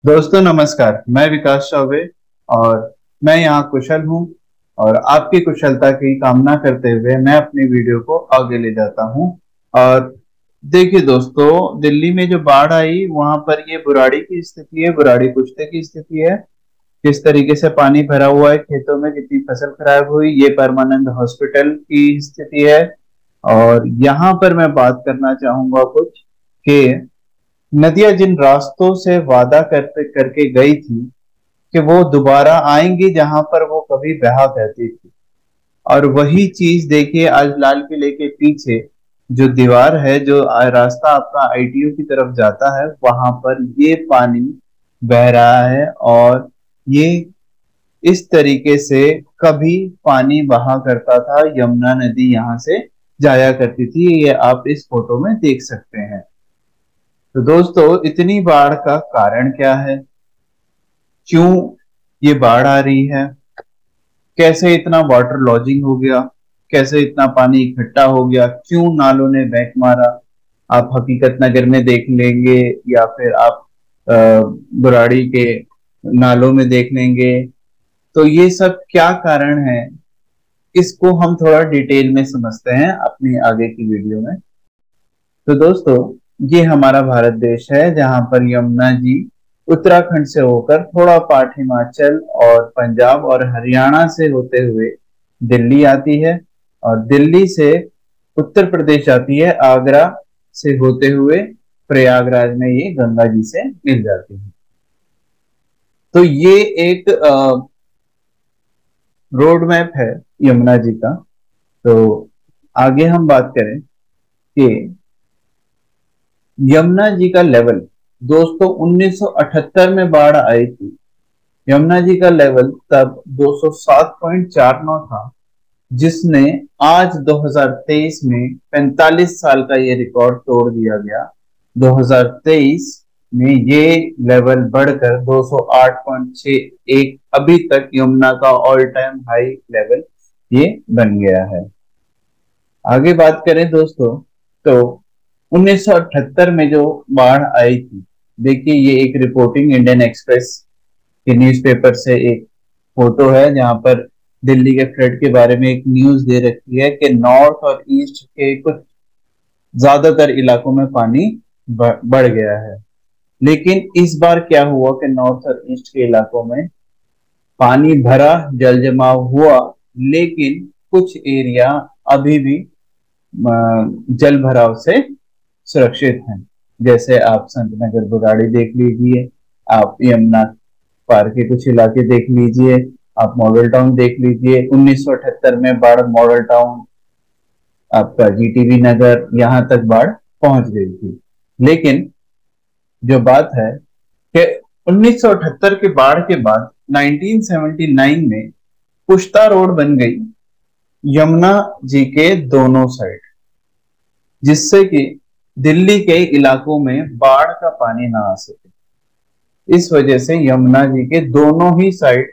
दोस्तों नमस्कार। मैं विकास चौबे और मैं यहाँ कुशल हूँ और आपकी कुशलता की कामना करते हुए मैं अपनी वीडियो को आगे ले जाता हूँ। और देखिए दोस्तों, दिल्ली में जो बाढ़ आई वहां पर ये बुराड़ी की स्थिति है, बुराड़ी कुश्ते की स्थिति है। किस तरीके से पानी भरा हुआ है खेतों में, कितनी फसल खराब हुई, ये परमानंद हॉस्पिटल की स्थिति है। और यहाँ पर मैं बात करना चाहूंगा कुछ कि नदियां जिन रास्तों से वादा करते करके गई थी कि वो दोबारा आएंगी जहां पर वो कभी बहा करती थी, और वही चीज देखिए आज लाल किले के पीछे जो दीवार है, जो रास्ता आपका आईटीयू की तरफ जाता है, वहां पर ये पानी बह रहा है। और ये इस तरीके से कभी पानी बहा करता था, यमुना नदी यहाँ से जाया करती थी, ये आप इस फोटो में देख सकते हैं। तो दोस्तों, इतनी बाढ़ का कारण क्या है? क्यों ये बाढ़ आ रही है? कैसे इतना वाटर लॉजिंग हो गया? कैसे इतना पानी इकट्ठा हो गया? क्यों नालों ने बैक मारा? आप हकीकत नगर में देख लेंगे या फिर आप बुराड़ी के नालों में देख लेंगे। तो ये सब क्या कारण है, इसको हम थोड़ा डिटेल में समझते हैं अपनी आगे की वीडियो में। तो दोस्तों, ये हमारा भारत देश है जहां पर यमुना जी उत्तराखंड से होकर थोड़ा पार्ट हिमाचल और पंजाब और हरियाणा से होते हुए दिल्ली आती है, और दिल्ली से उत्तर प्रदेश जाती है, आगरा से होते हुए प्रयागराज में ये गंगा जी से मिल जाती है। तो ये एक रोड मैप है यमुना जी का। तो आगे हम बात करें कि यमुना जी का लेवल, दोस्तों 1978 में बाढ़ आई थी। यमुना जी का लेवल तब 207.49 था, जिसने आज 2023 में 45 साल का ये रिकॉर्ड तोड़ दिया गया। 2023 में ये लेवल बढ़कर 208.61 अभी तक यमुना का ऑल टाइम हाई लेवल ये बन गया है। आगे बात करें दोस्तों, तो 1978 में जो बाढ़ आई थी, देखिए ये एक रिपोर्टिंग इंडियन एक्सप्रेस के न्यूज़पेपर से एक फोटो है जहां पर दिल्ली के फ्लड के बारे में एक न्यूज दे रखी है कि नॉर्थ और ईस्ट के कुछ ज्यादातर इलाकों में पानी बढ़ गया है। लेकिन इस बार क्या हुआ कि नॉर्थ और ईस्ट के इलाकों में पानी भरा, जल जमाव हुआ, लेकिन कुछ एरिया अभी भी जल भराव से सुरक्षित हैं। जैसे आप संत नगर बुराड़ी देख लीजिए, आप यमुना पार के कुछ इलाके देख लीजिए, आप मॉडल टाउन देख लीजिए। 1978 में बाढ़ मॉडल टाउन, आपका जीटीबी नगर, यहां तक बाढ़ पहुंच गई थी। लेकिन जो बात है कि 1978 के बाढ़ के बाद 1979 में पुश्ता रोड बन गई यमुना जी के दोनों साइड, जिससे कि दिल्ली के इलाकों में बाढ़ का पानी ना आ सके। इस वजह से यमुना जी के दोनों ही साइड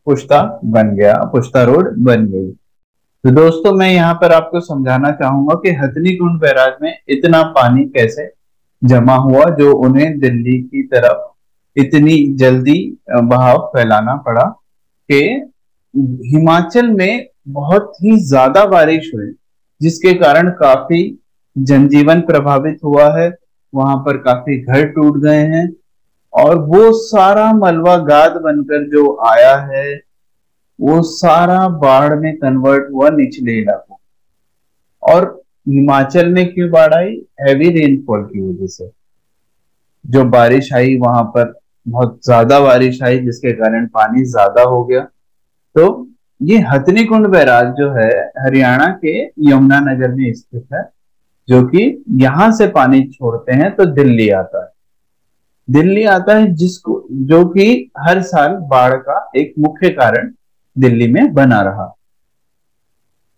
पुश्ता बन गया, पुश्ता रोड बन गई। तो दोस्तों, मैं यहाँ पर आपको समझाना चाहूंगा कि हथनी कुंड बैराज में इतना पानी कैसे जमा हुआ, जो उन्हें दिल्ली की तरफ इतनी जल्दी बहाव फैलाना पड़ा। कि हिमाचल में बहुत ही ज्यादा बारिश हुई, जिसके कारण काफी जनजीवन प्रभावित हुआ है। वहां पर काफी घर टूट गए हैं, और वो सारा मलबा गाद बनकर जो आया है, वो सारा बाढ़ में कन्वर्ट हुआ निचले इलाकों। और हिमाचल में क्यों बाढ़ आई? हैवी रेनफॉल की वजह से जो बारिश आई, वहां पर बहुत ज्यादा बारिश आई, जिसके कारण पानी ज्यादा हो गया। तो ये हथनी कुंड बैराज जो है हरियाणा के यमुनानगर में स्थित है, जो कि यहां से पानी छोड़ते हैं तो दिल्ली आता है। दिल्ली आता है, जिसको जो कि हर साल बाढ़ का एक मुख्य कारण दिल्ली में बना रहा।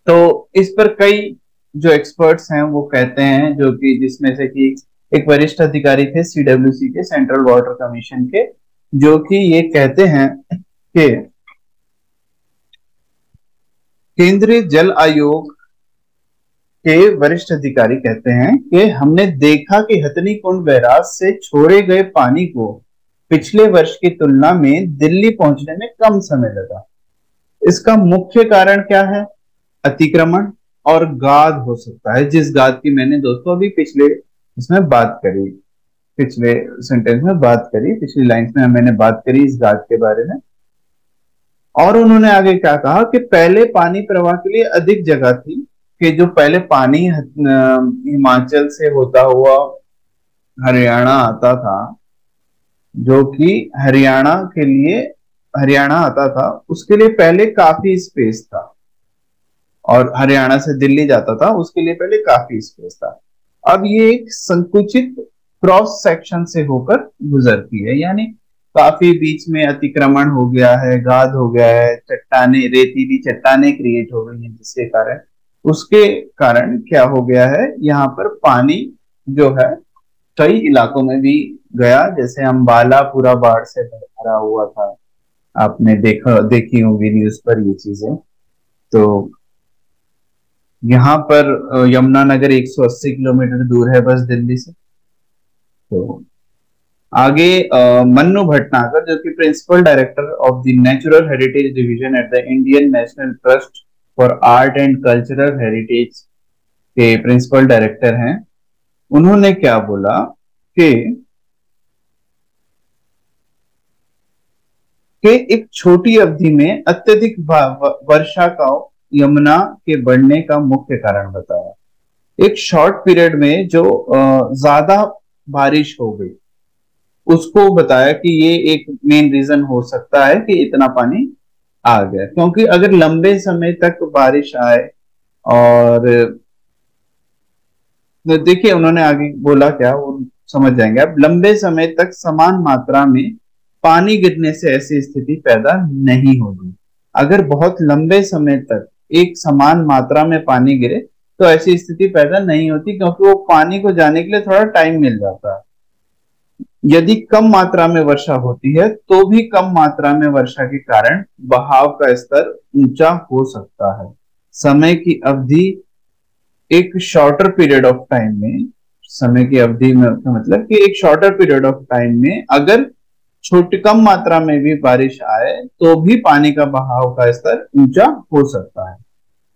तो इस पर कई जो एक्सपर्ट्स हैं वो कहते हैं, जो कि जिसमें से कि एक वरिष्ठ अधिकारी थे सीडब्ल्यूसी के, सेंट्रल वाटर कमीशन के, जो कि ये कहते हैं कि केंद्रीय जल आयोग के वरिष्ठ अधिकारी कहते हैं कि हमने देखा कि हथनी कुंड बैराज से छोड़े गए पानी को पिछले वर्ष की तुलना में दिल्ली पहुंचने में कम समय लगा। इसका मुख्य कारण क्या है? अतिक्रमण और गाद हो सकता है, जिस गाद की मैंने दोस्तों अभी पिछले इसमें बात करी, पिछले सेंटेंस में बात करी, पिछली लाइन में मैंने बात करी इस गाद के बारे में। और उन्होंने आगे क्या कहा कि पहले पानी प्रवाह के लिए अधिक जगह थी, कि जो पहले पानी हिमाचल से होता हुआ हरियाणा आता था, जो कि हरियाणा आता था, उसके लिए पहले काफी स्पेस था, और हरियाणा से दिल्ली जाता था उसके लिए पहले काफी स्पेस था। अब ये एक संकुचित क्रॉस सेक्शन से होकर गुजरती है, यानी काफी बीच में अतिक्रमण हो गया है, गाद हो गया है, चट्टाने, रेतीली चट्टाने क्रिएट हो गई हैं, जिसके कारण उसके कारण क्या हो गया है, यहाँ पर पानी जो है कई इलाकों में भी गया, जैसे अम्बाला पूरा बाढ़ से भरा हुआ था, आपने देखी होगी न्यूज पर ये चीजें। तो यहाँ पर यमुनानगर 180 किलोमीटर दूर है बस दिल्ली से। तो आगे मन्नू भटनागर, जो कि principal director of the natural heritage division at the Indian National Trust for Art and Cultural Heritage के प्रिंसिपल डायरेक्टर हैं, उन्होंने क्या बोला कि एक छोटी अवधि में अत्यधिक वर्षा का यमुना के बढ़ने का मुख्य कारण बताया। एक शॉर्ट पीरियड में जो ज्यादा बारिश हो गई, उसको बताया कि ये एक मेन रीजन हो सकता है कि इतना पानी आ गया। क्योंकि अगर लंबे समय तक बारिश आए, और देखिए उन्होंने आगे बोला क्या, वो समझ जाएंगे आप। लंबे समय तक समान मात्रा में पानी गिरने से ऐसी स्थिति पैदा नहीं होगी। अगर बहुत लंबे समय तक एक समान मात्रा में पानी गिरे तो ऐसी स्थिति पैदा नहीं होती, क्योंकि वो पानी को जाने के लिए थोड़ा टाइम मिल जाता है। यदि कम मात्रा में वर्षा होती है तो भी कम मात्रा में वर्षा के कारण बहाव का स्तर ऊंचा हो सकता है। समय की अवधि एक शॉर्टर पीरियड ऑफ टाइम में, समय की अवधि में मतलब कि एक शॉर्टर पीरियड ऑफ टाइम में अगर छोटी कम मात्रा में भी बारिश आए तो भी पानी का बहाव का स्तर ऊंचा हो सकता है।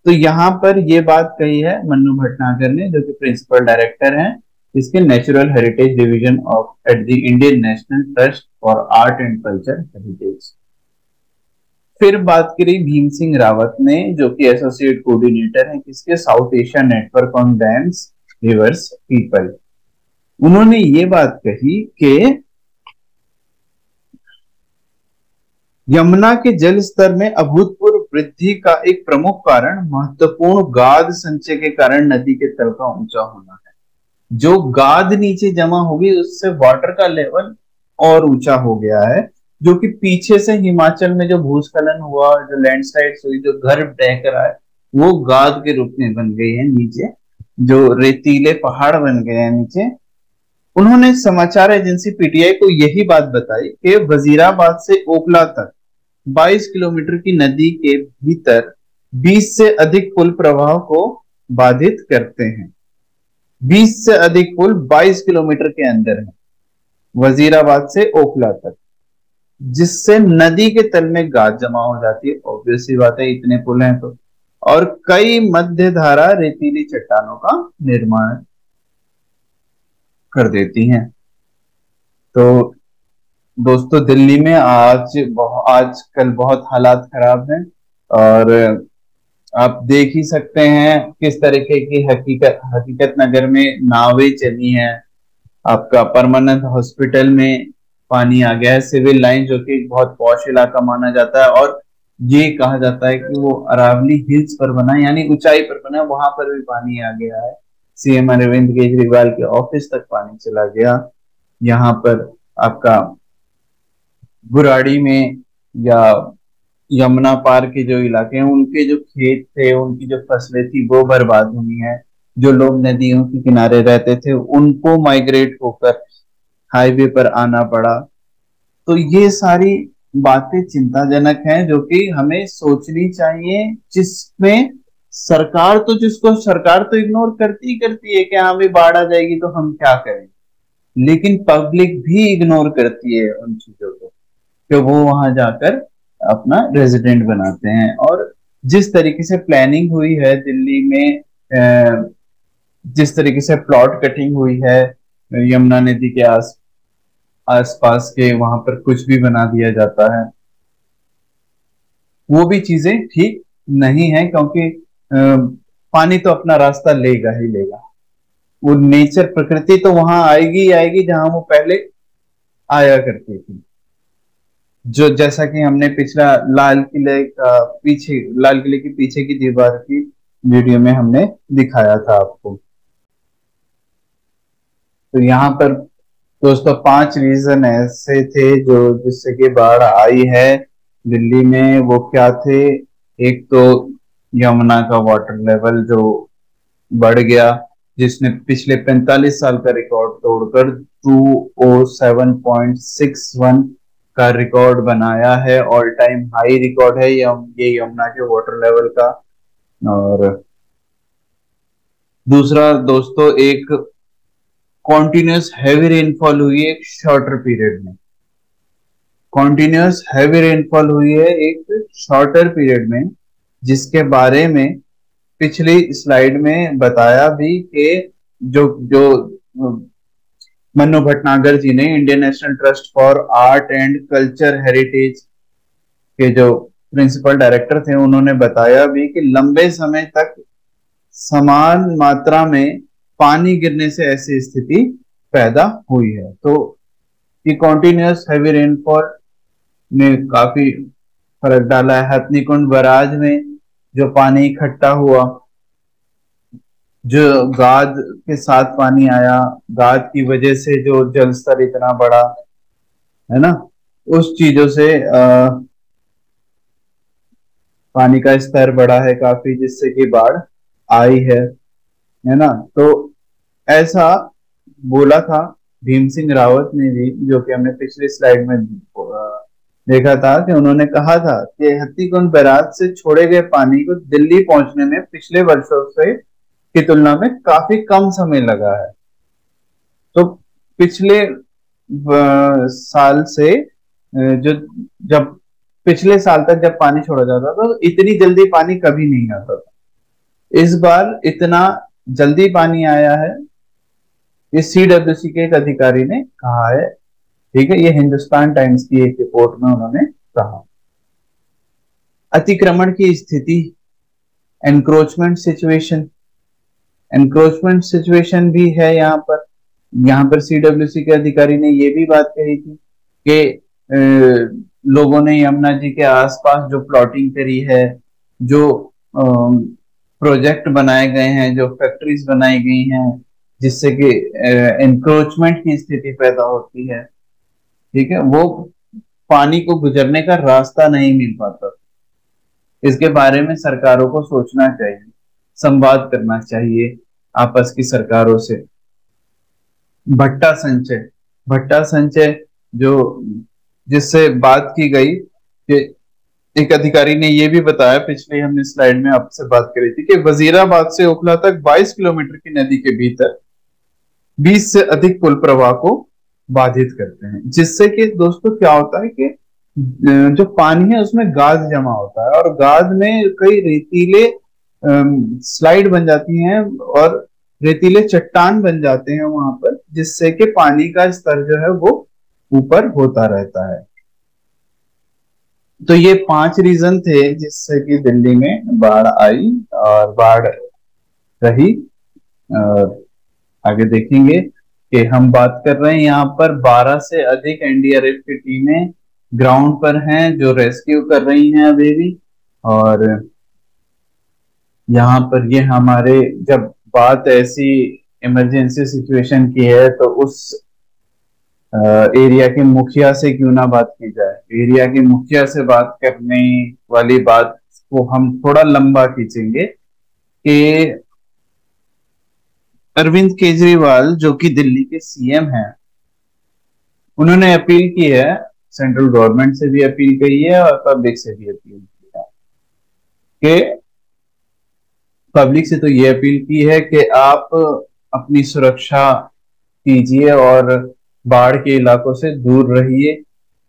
तो यहाँ पर ये बात कही है मन्नू भटनागर ने, जो कि प्रिंसिपल डायरेक्टर हैं इसके natural heritage division of eight the Indian National Trust for Art and culture heritage. फिर बात करी भीम सिंह रावत ने, जो कि एसोसिएट कोऑर्डिनेटर हैं किसके, south Asia network on dams reverse people. उन्होंने ये बात कही कि यमुना के जल स्तर में अभूतपूर्व वृद्धि का एक प्रमुख कारण महत्वपूर्ण गाद संचय के कारण नदी के तल का ऊंचा होना है। जो गाद नीचे जमा होगी उससे वाटर का लेवल और ऊंचा हो गया है, जो कि पीछे से हिमाचल में जो भूस्खलन हुआ, जो लैंडस्लाइड हुई, जो घर बह कर आए, वो गाद के रूप में बन गई है नीचे, जो रेतीले पहाड़ बन गए हैं नीचे। उन्होंने समाचार एजेंसी पीटीआई को यही बात बताई कि वजीराबाद से ओखला तक 22 किलोमीटर की नदी के भीतर 20 से अधिक पुल प्रवाह को बाधित करते हैं। 20 से अधिक पुल 22 किलोमीटर के अंदर है, वजीराबाद से ओखला तक, जिससे नदी के तल में गाद जमा हो जाती है। ऑब्वियस सी बात है, इतने पुल हैं तो। और कई मध्य धारा रेतीली चट्टानों का निर्माण कर देती हैं। तो दोस्तों, दिल्ली में आजकल बहुत हालात खराब हैं, और आप देख ही सकते हैं किस तरीके की हकीकत नगर में नावें चली हैं। आपका परमानेंट हॉस्पिटल में पानी आ गया है, सिविल लाइन जो कि बहुत पॉश इलाका माना जाता है, और ये कहा जाता है कि वो अरावली हिल्स पर बना है, यानी ऊंचाई पर बना है, वहां पर भी पानी आ गया है। सीएम अरविंद केजरीवाल के ऑफिस तक पानी चला गया। यहाँ पर आपका बुराड़ी में या यमुना पार के जो इलाके हैं, उनके जो खेत थे, उनकी जो फसलें थी, वो बर्बाद हुई हैं। जो लोग नदियों के किनारे रहते थे उनको माइग्रेट होकर हाईवे पर आना पड़ा। तो ये सारी बातें चिंताजनक हैं, जो कि हमें सोचनी चाहिए, जिसमें सरकार तो इग्नोर करती ही करती है कि हाँ भी बाढ़ आ जाएगी तो हम क्या करें। लेकिन पब्लिक भी इग्नोर करती है उन चीजों को, कि वो वहां जाकर अपना रेजिडेंट बनाते हैं। और जिस तरीके से प्लानिंग हुई है दिल्ली में, जिस तरीके से प्लॉट कटिंग हुई है यमुना नदी के आसपास के, वहां पर कुछ भी बना दिया जाता है, वो भी चीजें ठीक नहीं है, क्योंकि पानी तो अपना रास्ता लेगा ही लेगा। वो नेचर, प्रकृति तो वहां आएगी ही आएगी जहां वो पहले आया करती थी। जो जैसा कि हमने पिछला लाल किले का पीछे, लाल किले के पीछे की दीवार की वीडियो में हमने दिखाया था आपको। तो यहाँ पर दोस्तों 5 रीजन ऐसे थे जो जिससे कि बाढ़ आई है दिल्ली में। वो क्या थे? एक तो यमुना का वाटर लेवल जो बढ़ गया, जिसने पिछले 45 साल का रिकॉर्ड तोड़कर 207.61 का रिकॉर्ड बनाया है। ऑल टाइम हाई रिकॉर्ड है ये यमुना के वाटर लेवल का। और दूसरा दोस्तों, एक कॉन्टिन्यूस हैवी रेनफॉल हुई है एक शॉर्टर पीरियड में। कॉन्टिन्यूस हैवी रेनफॉल हुई है एक शॉर्टर पीरियड में, जिसके बारे में पिछली स्लाइड में बताया भी कि जो जो मन्नू भटनागर जी ने, Indian National Trust for Art and culture heritage के जो प्रिंसिपल डायरेक्टर थे, उन्होंने बताया भी कि लंबे समय तक समान मात्रा में पानी गिरने से ऐसी स्थिति पैदा हुई है। तो ये कॉन्टिन्यूस हैवी रेनफॉल ने काफी फर्क डाला है। हथनीकुंड बराज में जो पानी इकट्ठा हुआ, जो गाद के साथ पानी आया, गाद की वजह से जो जल स्तर इतना बढ़ा है ना, उस चीजों से पानी का स्तर बढ़ा है काफी, जिससे कि बाढ़ आई है ना। तो ऐसा बोला था भीम सिंह रावत ने भी, जो कि हमने पिछली स्लाइड में देखा था, कि उन्होंने कहा था कि हथनीकुंड बैराज से छोड़े गए पानी को दिल्ली पहुंचने में पिछले वर्षों से की तुलना में काफी कम समय लगा है। तो पिछले साल से जो जब पिछले साल तक जब पानी छोड़ा जाता था तो इतनी जल्दी पानी कभी नहीं आता था। इस बार इतना जल्दी पानी आया है, इस सीडब्ल्यूसी के एक अधिकारी ने कहा है। ठीक है, ये हिंदुस्तान टाइम्स की एक रिपोर्ट में उन्होंने कहा। अतिक्रमण की स्थिति, एनक्रोचमेंट सिचुएशन, एनक्रोचमेंट सिचुएशन भी है यहाँ पर। यहाँ पर सीडब्ल्यूसी के अधिकारी ने ये भी बात कही थी कि लोगों ने यमुना जी के आसपास जो प्लॉटिंग करी है, जो प्रोजेक्ट बनाए गए हैं, जो फैक्ट्रीज बनाई गई हैं, जिससे कि एनक्रोचमेंट की स्थिति पैदा होती है। ठीक है, वो पानी को गुजरने का रास्ता नहीं मिल पाता। इसके बारे में सरकारों को सोचना चाहिए, संवाद करना चाहिए आपस की सरकारों से। भट्टा संचय, भट्टा संचय जो जिससे बात की गई कि एक अधिकारी ने यह भी बताया, पिछले हमने स्लाइड में आपसे बात करी थी, कि वजीराबाद से ओखला तक 22 किलोमीटर की नदी के भीतर 20 से अधिक पुल प्रवाह को बाधित करते हैं। जिससे कि दोस्तों क्या होता है कि जो पानी है उसमें गाद जमा होता है, और गाद में कई रेतीले स्लाइड बन जाती हैं और रेतीले चट्टान बन जाते हैं वहां पर, जिससे कि पानी का स्तर जो है वो ऊपर होता रहता है। तो ये 5 रीजन थे जिससे कि दिल्ली में बाढ़ आई और बाढ़ रही। आगे देखेंगे कि हम बात कर रहे हैं यहाँ पर 12 से अधिक एनडीआरएफ की टीमें ग्राउंड पर हैं जो रेस्क्यू कर रही हैं अभी भी। और यहाँ पर ये हमारे, जब बात ऐसी इमरजेंसी सिचुएशन की है तो उस एरिया के मुखिया से क्यों ना बात की जाए। एरिया के मुखिया से बात करने वाली बात को हम थोड़ा लंबा खींचेंगे कि अरविंद केजरीवाल जो कि दिल्ली के सीएम हैं, उन्होंने अपील की है, सेंट्रल गवर्नमेंट से भी अपील की है और पब्लिक से भी अपील की है, कि पब्लिक से तो ये अपील की है कि आप अपनी सुरक्षा कीजिए और बाढ़ के इलाकों से दूर रहिए।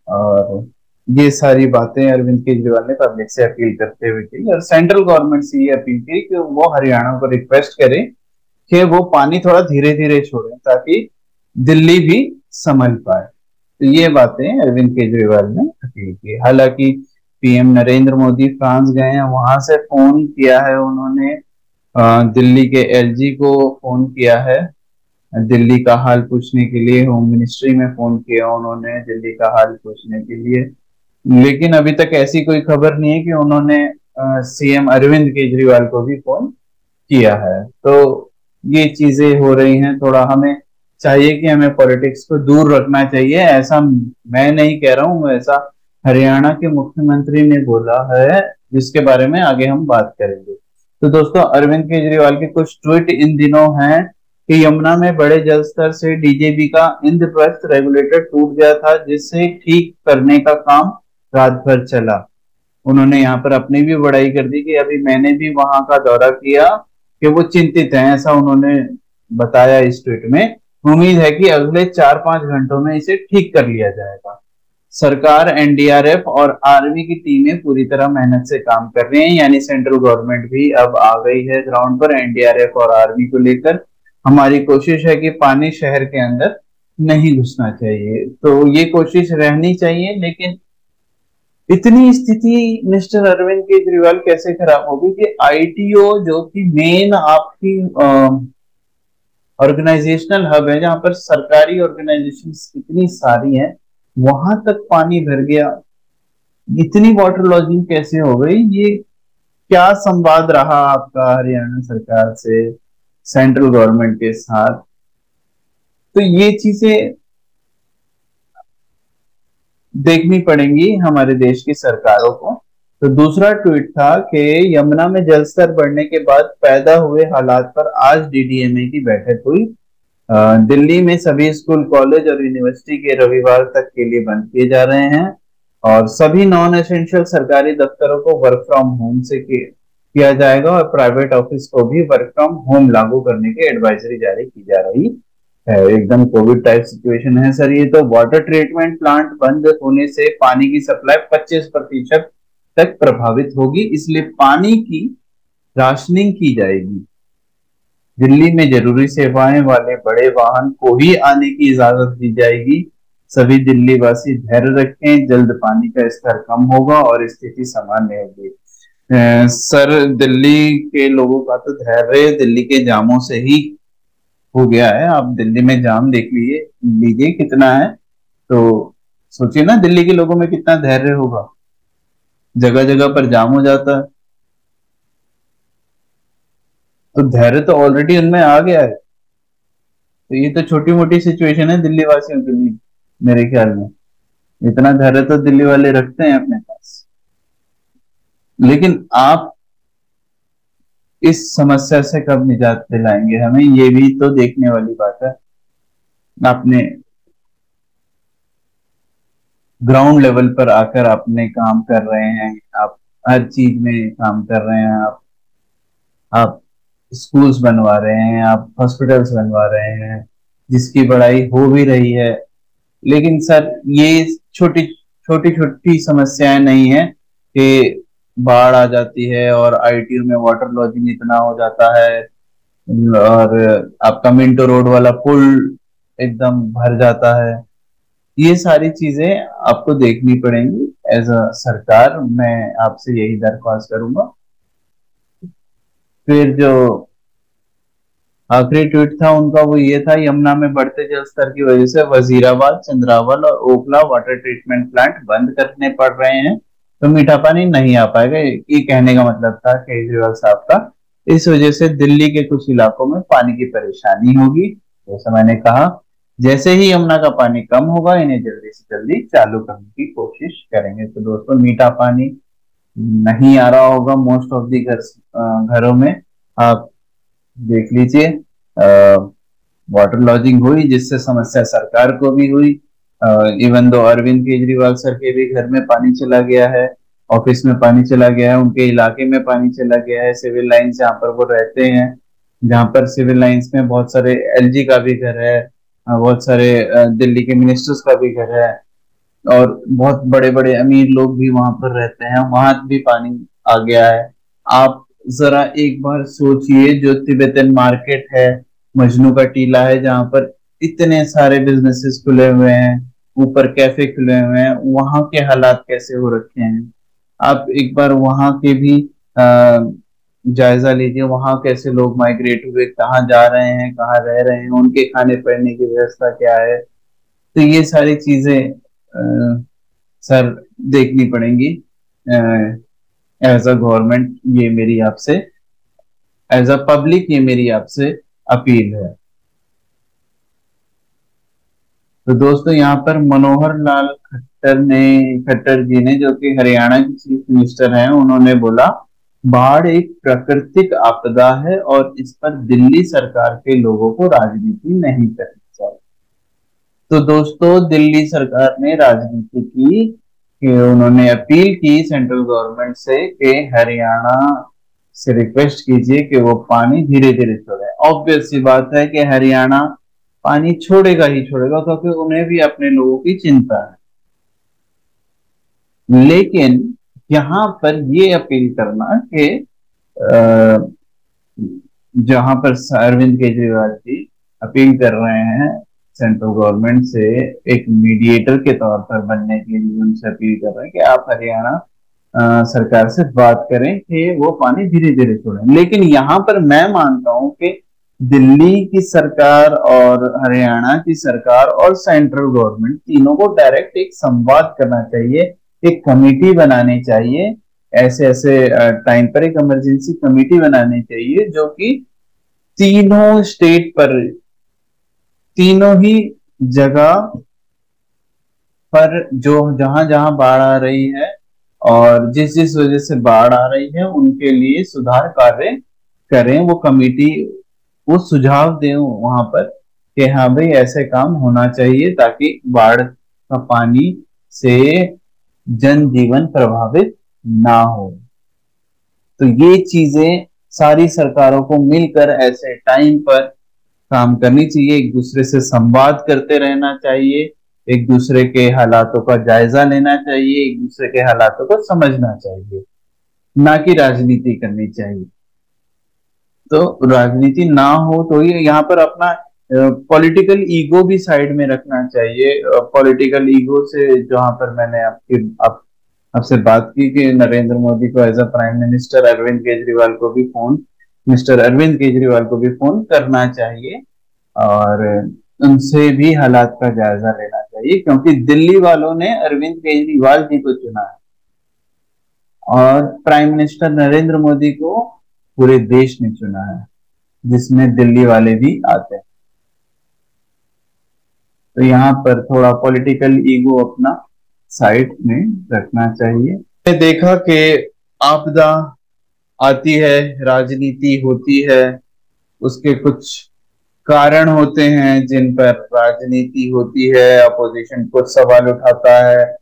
और ये सारी बातें अरविंद केजरीवाल ने पब्लिक से अपील करते हुए की और सेंट्रल गवर्नमेंट से ये अपील की कि वो हरियाणा को रिक्वेस्ट करें कि वो पानी थोड़ा धीरे धीरे छोड़ें ताकि दिल्ली भी संभल पाए। तो ये बातें अरविंद केजरीवाल ने अपील की। हालांकि पीएम नरेंद्र मोदी फ्रांस गए हैं, वहां से फोन किया है उन्होंने, दिल्ली के एलजी को फोन किया है दिल्ली का हाल पूछने के लिए, होम मिनिस्ट्री में फोन किया उन्होंने दिल्ली का हाल पूछने के लिए। लेकिन अभी तक ऐसी कोई खबर नहीं है कि उन्होंने सीएम अरविंद केजरीवाल को भी फोन किया है। तो ये चीजें हो रही हैं, थोड़ा हमें चाहिए कि हमें पॉलिटिक्स को दूर रखना चाहिए। ऐसा मैं नहीं कह रहा हूँ, ऐसा हरियाणा के मुख्यमंत्री ने बोला है, जिसके बारे में आगे हम बात करेंगे। तो दोस्तों, अरविंद केजरीवाल के कुछ ट्वीट इन दिनों हैं कि यमुना में बड़े जल स्तर से डीजेबी का इंद्रप्रस्थ रेगुलेटर टूट गया था, जिससे ठीक करने का काम रात भर चला। उन्होंने यहाँ पर अपनी भी बड़ाई कर दी कि अभी मैंने भी वहां का दौरा किया, कि वो चिंतित हैं, ऐसा उन्होंने बताया इस ट्वीट में। उम्मीद है कि अगले 4-5 घंटों में इसे ठीक कर लिया जाएगा। सरकार, एनडीआरएफ और आर्मी की टीमें पूरी तरह मेहनत से काम कर रही हैं, यानी सेंट्रल गवर्नमेंट भी अब आ गई है ग्राउंड पर एनडीआरएफ और आर्मी को लेकर। हमारी कोशिश है कि पानी शहर के अंदर नहीं घुसना चाहिए, तो ये कोशिश रहनी चाहिए। लेकिन इतनी स्थिति मिस्टर अरविंद केजरीवाल कैसे खराब होगी कि आईटीओ, जो कि मेन आपकी ऑर्गेनाइजेशनल हब है, जहां पर सरकारी ऑर्गेनाइजेशन इतनी सारी हैं, वहां तक पानी भर गया। इतनी वाटर लॉजिंग कैसे हो गई? ये क्या संवाद रहा आपका हरियाणा सरकार से, सेंट्रल गवर्नमेंट के साथ? तो ये चीजें देखनी पड़ेंगी हमारे देश की सरकारों को। तो दूसरा ट्वीट था कि यमुना में जलस्तर बढ़ने के बाद पैदा हुए हालात पर आज डीडीएमए की बैठक हुई। दिल्ली में सभी स्कूल, कॉलेज और यूनिवर्सिटी के रविवार तक के लिए बंद किए जा रहे हैं और सभी नॉन एसेंशियल सरकारी दफ्तरों को वर्क फ्रॉम होम से किया जाएगा और प्राइवेट ऑफिस को भी वर्क फ्रॉम होम लागू करने की एडवाइजरी जारी की जा रही है। एकदम कोविड टाइप सिचुएशन है सर ये तो। वाटर ट्रीटमेंट प्लांट बंद होने से पानी की सप्लाई 25% तक प्रभावित होगी, इसलिए पानी की राशनिंग की जाएगी। दिल्ली में जरूरी सेवाएं वाले बड़े वाहन को ही आने की इजाजत दी जाएगी। सभी दिल्ली वासी धैर्य रखें, जल्द पानी का स्तर कम होगा और स्थिति सामान्य होगी। सर, दिल्ली के लोगों का तो धैर्य दिल्ली के जामों से ही हो गया है। आप दिल्ली में जाम देख लीजिए कितना है, तो सोचिए ना दिल्ली के लोगों में कितना धैर्य होगा। जगह जगह पर जाम हो जाता है, तो धैर्य तो ऑलरेडी उनमें आ गया है। तो ये तो छोटी मोटी सिचुएशन है दिल्ली वासियों के लिए, मेरे ख्याल में इतना धैर्य तो दिल्ली वाले रखते हैं अपने पास। लेकिन आप इस समस्या से कब निजात दिलाएंगे हमें, ये भी तो देखने वाली बात है। आपने ग्राउंड लेवल पर आकर आपने काम कर रहे हैं, आप हर चीज में काम कर रहे हैं, आप स्कूल्स बनवा रहे हैं, आप हॉस्पिटल्स बनवा रहे हैं, जिसकी बढ़ाई हो भी रही है। लेकिन सर, ये छोटी छोटी छोटी समस्याएं नहीं है कि बाढ़ आ जाती है और आईटीयू में वाटर लॉजिंग इतना हो जाता है और आपका मिंटो रोड वाला पुल एकदम भर जाता है। ये सारी चीजें आपको देखनी पड़ेंगी एज अ सरकार। मैं आपसे यही दरख्वास्त करूंगा। फिर जो आखिरी ट्वीट था उनका वो ये था, यमुना में बढ़ते जल स्तर की वजह से वजीराबाद, चंद्रावल और ओखला वाटर ट्रीटमेंट प्लांट बंद करने पड़ रहे हैं, तो मीठा पानी नहीं आ पाएगा। ये कहने का मतलब था केजरीवाल साहब का। इस वजह से दिल्ली के कुछ इलाकों में पानी की परेशानी होगी। जैसा मैंने कहा, जैसे ही यमुना का पानी कम होगा, इन्हें जल्दी से जल्दी चालू करने की कोशिश करेंगे। तो दोस्तों, मीठा पानी नहीं आ रहा होगा मोस्ट ऑफ दी घरों में। आप देख लीजिए, वाटर लॉजिंग हुई, जिससे समस्या सरकार को भी हुई। Even though Arvind Kejriwal sir के भी घर में पानी चला गया है, ऑफिस में पानी चला गया है, उनके इलाके में पानी चला गया है, सिविल लाइन्स जहाँ पर वो रहते हैं, जहाँ पर सिविल लाइन्स में बहुत सारे एलजी का भी घर है, बहुत सारे दिल्ली के मिनिस्टर्स का भी घर है, और बहुत बड़े बड़े अमीर लोग भी वहां पर रहते हैं, वहां भी पानी आ गया है। आप जरा एक बार सोचिए, जो तिब्बतन मार्केट है, मजनू का टीला है, जहां पर इतने सारे बिजनेसेस खुले हुए हैं, ऊपर कैफे खुले हुए हैं, वहां के हालात कैसे हो रखे हैं। आप एक बार वहां के भी जायजा लीजिए, वहां कैसे लोग माइग्रेट हुए, कहाँ जा रहे हैं, कहाँ रह रहे हैं, उनके खाने पीने की व्यवस्था क्या है। तो ये सारी चीजें सर देखनी पड़ेंगी। एज अ गवर्नमेंट ये मेरी आपसे, एज अ पब्लिक ये मेरी आपसे अपील है। तो दोस्तों, यहाँ पर मनोहर लाल खट्टर जी ने, जो कि हरियाणा के चीफ मिनिस्टर हैं, उन्होंने बोला बाढ़ एक प्राकृतिक आपदा है और इस पर दिल्ली सरकार के लोगों को राजनीति नहीं करनी चाहिए। तो दोस्तों, दिल्ली सरकार ने राजनीति की कि उन्होंने अपील की सेंट्रल गवर्नमेंट से कि हरियाणा से रिक्वेस्ट कीजिए कि वो पानी धीरे धीरे छोड़े। ऑब्वियस सी बात है कि हरियाणा पानी छोड़ेगा ही छोड़ेगा, क्योंकि उन्हें भी अपने लोगों की चिंता है। लेकिन यहाँ पर ये अपील करना कि जहां पर अरविंद केजरीवाल जी अपील कर रहे हैं सेंट्रल गवर्नमेंट से, एक मीडिएटर के तौर पर बनने के लिए उनसे अपील कर रहे हैं कि आप हरियाणा सरकार से बात करें कि वो पानी धीरे धीरे छोड़ें। लेकिन यहाँ पर मैं मानता हूं कि दिल्ली की सरकार और हरियाणा की सरकार और सेंट्रल गवर्नमेंट तीनों को डायरेक्ट एक संवाद करना चाहिए, एक कमेटी बनानी चाहिए। ऐसे ऐसे टाइम पर एक इमरजेंसी कमेटी बनानी चाहिए, जो कि तीनों स्टेट पर, तीनों ही जगह पर, जो जहां जहां बाढ़ आ रही है और जिस जिस वजह से बाढ़ आ रही है, उनके लिए सुधार कार्य करें। वो कमेटी वो सुझाव दें वहां पर कि हाँ भाई, ऐसे काम होना चाहिए ताकि बाढ़ का पानी से जनजीवन प्रभावित ना हो। तो ये चीजें सारी सरकारों को मिलकर ऐसे टाइम पर काम करनी चाहिए, एक दूसरे से संवाद करते रहना चाहिए, एक दूसरे के हालातों का जायजा लेना चाहिए, एक दूसरे के हालातों को समझना चाहिए, ना कि राजनीति करनी चाहिए। तो राजनीति ना हो तो ये यहाँ पर अपना पॉलिटिकल ईगो भी साइड में रखना चाहिए। पॉलिटिकल ईगो से, जहां पर मैंने आपसे बात की कि नरेंद्र मोदी को as a prime minister, Arvind Kejriwal को भी फोन मिस्टर अरविंद केजरीवाल को भी फोन करना चाहिए और उनसे भी हालात का जायजा लेना चाहिए, क्योंकि दिल्ली वालों ने अरविंद केजरीवाल जी को चुना है और प्राइम मिनिस्टर नरेंद्र मोदी को पूरे देश ने चुना है, जिसमें दिल्ली वाले भी आते हैं। तो यहाँ पर थोड़ा पॉलिटिकल ईगो अपना साइड में रखना चाहिए। मैंने देखा कि आपदा आती है, राजनीति होती है, उसके कुछ कारण होते हैं जिन पर राजनीति होती है, अपोजिशन कुछ सवाल उठाता है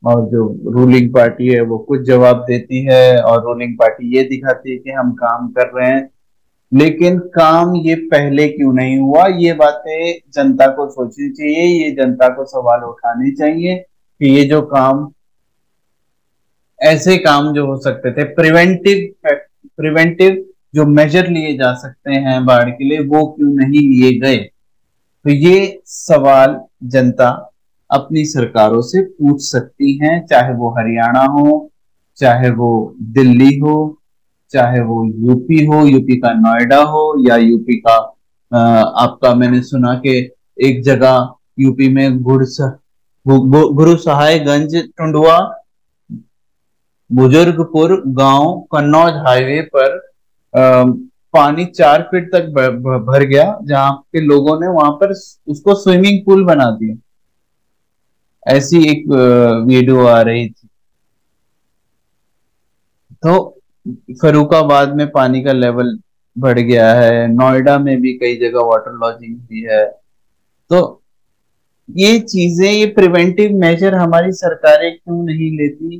और जो रूलिंग पार्टी है वो कुछ जवाब देती है, और रूलिंग पार्टी ये दिखाती है कि हम काम कर रहे हैं। लेकिन काम ये पहले क्यों नहीं हुआ, ये बातें जनता को सोचनी चाहिए, ये जनता को सवाल उठाने चाहिए कि ये जो काम, ऐसे काम जो हो सकते थे, प्रिवेंटिव जो मेजर लिए जा सकते हैं बाढ़ के लिए, वो क्यों नहीं लिए गए। तो ये सवाल जनता अपनी सरकारों से पूछ सकती हैं, चाहे वो हरियाणा हो, चाहे वो दिल्ली हो, चाहे वो यूपी हो, यूपी का नोएडा हो, या यूपी का आपका, मैंने सुना कि एक जगह यूपी में गुरु सहायगंज टुंडवा बुजुर्गपुर गांव कन्नौज हाईवे पर पानी 4 फीट तक भर गया, जहां के लोगों ने वहां पर उसको स्विमिंग पूल बना दिया। ऐसी एक वीडियो आ रही थी। तो फरुखाबाद में पानी का लेवल बढ़ गया है, नोएडा में भी कई जगह वाटर लॉजिंग हुई है। तो ये चीजें, ये प्रिवेंटिव मेजर हमारी सरकारें क्यों नहीं लेती,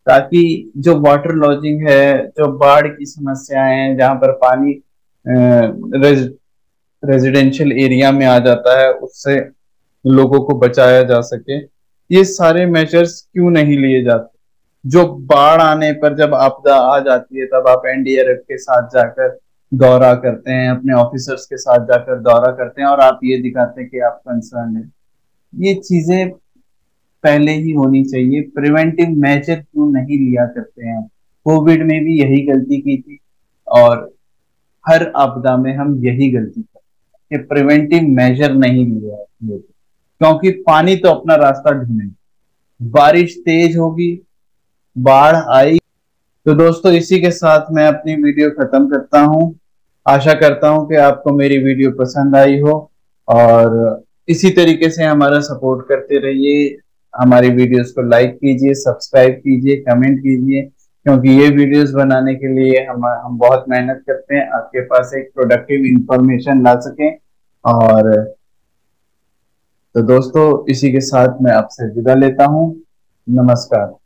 ताकि जो वाटर लॉजिंग है, जो बाढ़ की समस्याएं हैं, जहां पर पानी रेजिडेंशियल एरिया में आ जाता है उससे लोगों को बचाया जा सके। ये सारे मेजर्स क्यों नहीं लिए जाते? जो बाढ़ आने पर जब आपदा आ जाती है तब आप एनडीआरएफ के साथ जाकर दौरा करते हैं, अपने ऑफिसर्स के साथ जाकर दौरा करते हैं और आप ये दिखाते हैं कि आप कंसर्न है। ये चीजें पहले ही होनी चाहिए। प्रिवेंटिव मेजर क्यों नहीं लिया करते हैं? कोविड में भी यही गलती की थी और हर आपदा में हम यही गलती करते हैं कि प्रिवेंटिव मेजर नहीं लिया है। क्योंकि पानी तो अपना रास्ता ढूंढेगा, बारिश तेज होगी, बाढ़ आई। तो दोस्तों इसी के साथ मैं अपनी वीडियो खत्म करता हूँ। आशा करता हूँ कि आपको मेरी वीडियो पसंद आई हो और इसी तरीके से हमारा सपोर्ट करते रहिए। हमारी वीडियोस को लाइक कीजिए, सब्सक्राइब कीजिए, कमेंट कीजिए, क्योंकि ये वीडियोस बनाने के लिए हम बहुत मेहनत करते हैं आपके पास एक प्रोडक्टिव इंफॉर्मेशन ला सकें। और तो दोस्तों इसी के साथ मैं आपसे विदा लेता हूँ। नमस्कार।